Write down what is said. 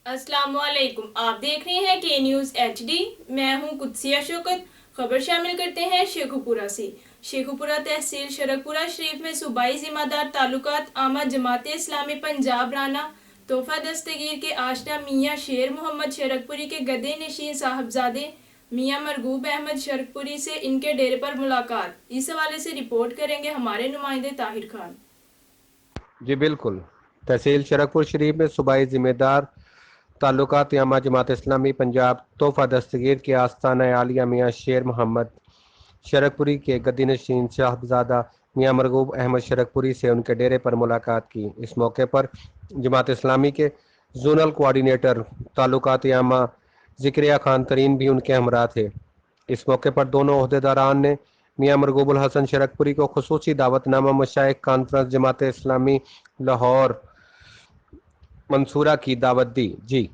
अस्सलामुअलैकुम। आप देख रहे हैं के न्यूज़ HD। मैं हूं कुदसिया शौकत। खबर शामिल करते हैं शेखुपुरा से। शेखुपुरा तहसील शरकपुरा शरीफ में सूबाई जिम्मेदार ताल्लुकात आमा जमात इस्लामी पंजाब राना तोहफा दस्तगीर के आशना मियाँ शेर मोहम्मद शरकपुरी के गदे नशीन साहबजादे मियाँ मरगूब अहमद शरकपुरी से इनके डेरे पर मुलाकात। इस हवाले से रिपोर्ट करेंगे हमारे नुमाइंदे ताहिर खान। जी बिल्कुल। तहसील शरकपुर शरीफ में सूबाई जिम्मेदार ताल्लुकात यामा जमात इस्लामी पंजाब तोहफा दस्तगीर के आस्थाना आलिया मियाँ शेर मोहम्मद शरकपुरी के गद्दी नशीन साहबजादा मियाँ मरगूब अहमद शरकपुरी से उनके डेरे पर मुलाकात की। इस मौके पर जमात इस्लामी के जोनल कोऑर्डिनेटर ताल्लुकात यामा जिक्रिया खान तरीन भी उनके हमरा थे। इस मौके पर दोनों ओहदेदारान ने मियाँ मरगूबुल हसन शरकपुरी को खुसूसी दावतनामा मशाइख कॉन्फ्रेंस जमात इस्लामी लाहौर मंसूरा की दावत दी। जी।